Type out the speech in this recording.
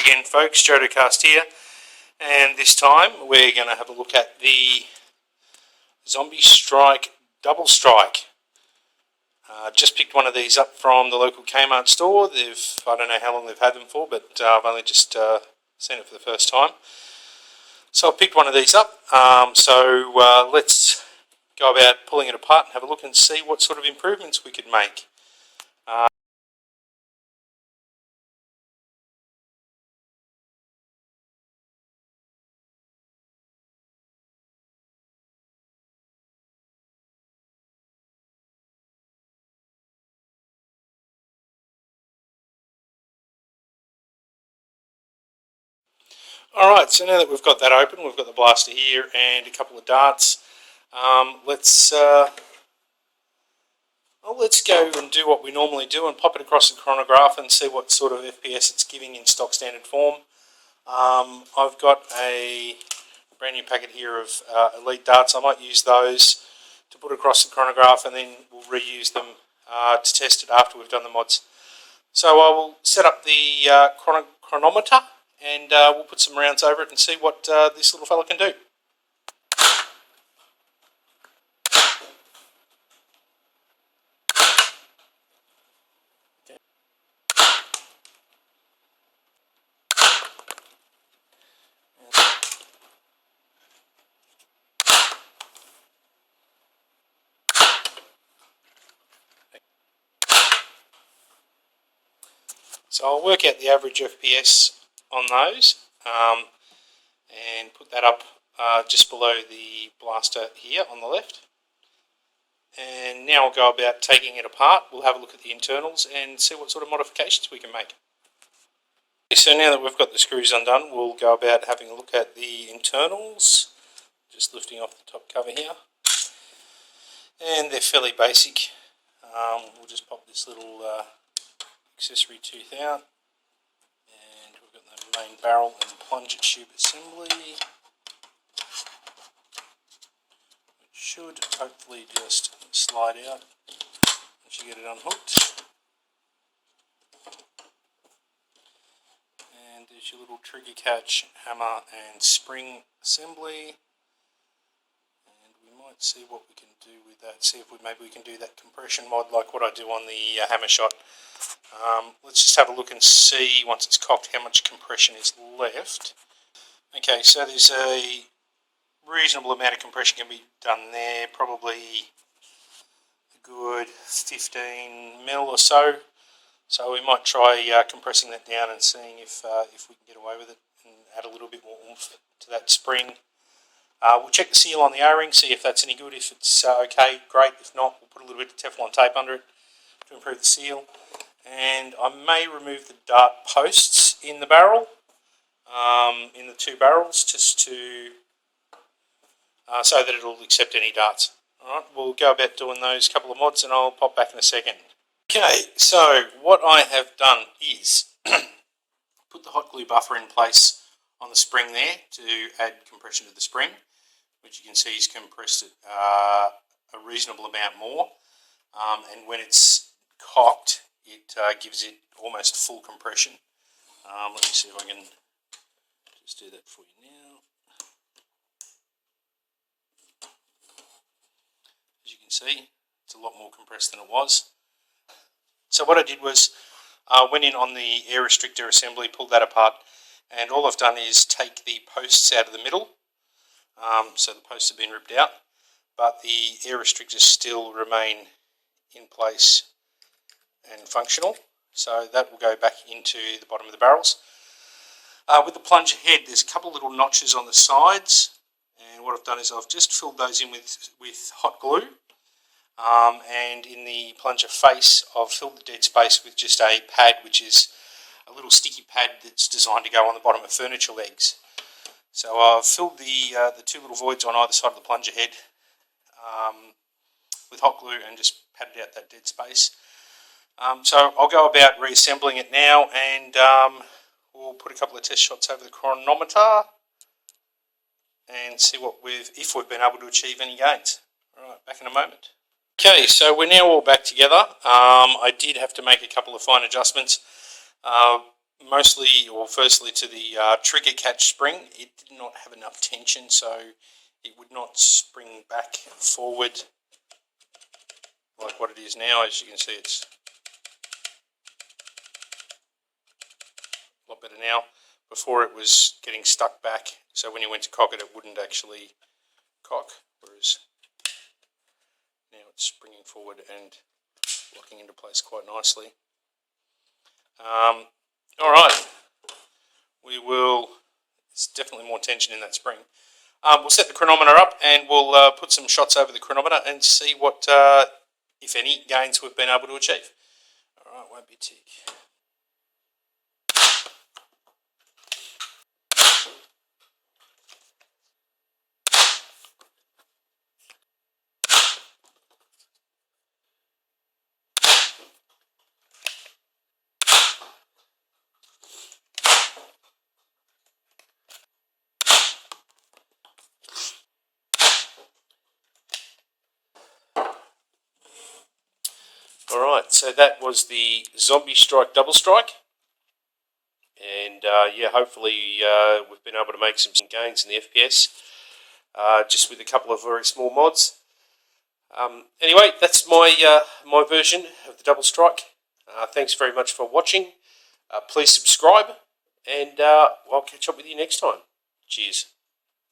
again, folks. JodoCast here, and this time we're going to have a look at the Zombiestrike Double Strike. Just picked one of these up from the local Kmart store. I don't know how long they've had them for, but I've only just seen it for the first time. So I picked one of these up. Let's go about pulling it apart and have a look and see what sort of improvements we could make. Alright, so now that we've got that open, we've got the blaster here and a couple of darts. Let's go and do what we normally do and pop it across the chronograph and see what sort of FPS it's giving in stock standard form. I've got a brand new packet here of Elite darts. I might use those to put across the chronograph and then we'll reuse them to test it after we've done the mods. So I will set up the chronometer and we'll put some rounds over it and see what this little fella can do. So I'll work out the average FPS on those and put that up just below the blaster here on the left. And now I'll go about taking it apart. We'll have a look at the internals and see what sort of modifications we can make. So now that we've got the screws undone, we'll go about having a look at the internals. Just lifting off the top cover here. And they're fairly basic. We'll just pop this little accessory tooth out. And we've got the main barrel and plunger tube assembly. It should hopefully just slide out once you get it unhooked. And there's your little trigger catch, hammer and spring assembly. And we might see what we can do with that. See if maybe we can do that compression mod like what I do on the hammer shot. Let's just have a look and see once it's cocked how much compression is left. Okay, so there's a reasonable amount of compression can be done there, probably a good 15 mil or so. So we might try compressing that down and seeing if we can get away with it and add a little bit more oomph to that spring. We'll check the seal on the O-ring, see if that's any good. If it's okay, great. If not, we'll put a little bit of Teflon tape under it to improve the seal. And I may remove the dart posts in the barrel, in the two barrels, just to so that it'll accept any darts. Alright, we'll go about doing those couple of mods and I'll pop back in a second. Okay, so what I have done is put the hot glue buffer in place on the spring there to add compression to the spring, which you can see is compressed it a reasonable amount more. And when it's cocked, it gives it almost full compression. Let me see if I can just do that for you now. As you can see, it's a lot more compressed than it was. So what I did was went in on the air restrictor assembly, pulled that apart, and all I've done is take the posts out of the middle. So the posts have been ripped out, but the air restrictors still remain in place and functional. So that will go back into the bottom of the barrels. With the plunger head, there's a couple of little notches on the sides, and what I've done is I've just filled those in with hot glue. And in the plunger face, I've filled the dead space with just a pad, which is a little sticky pad that's designed to go on the bottom of furniture legs. So I've filled the two little voids on either side of the plunger head with hot glue and just padded out that dead space. So I'll go about reassembling it now, and we'll put a couple of test shots over the chronometer and see if we've been able to achieve any gains. Alright, back in a moment. Okay, so we're now all back together. I did have to make a couple of fine adjustments. mostly, or firstly, to the trigger catch spring. It did not have enough tension, so it would not spring back forward like what it is now. As you can see, it's a lot better now. Before it was getting stuck back, so when you went to cock it, it wouldn't actually cock, whereas now it's springing forward and locking into place quite nicely. Alright, we will, there's definitely more tension in that spring. We'll set the chronometer up and we'll put some shots over the chronometer and see what, if any, gains we've been able to achieve. Alright, won't be a tick. Alright, so that was the Zombiestrike Double Strike, and yeah, hopefully we've been able to make some gains in the FPS, just with a couple of very small mods. Anyway, that's my my version of the Double Strike. Thanks very much for watching. Please subscribe, and I'll catch up with you next time. Cheers.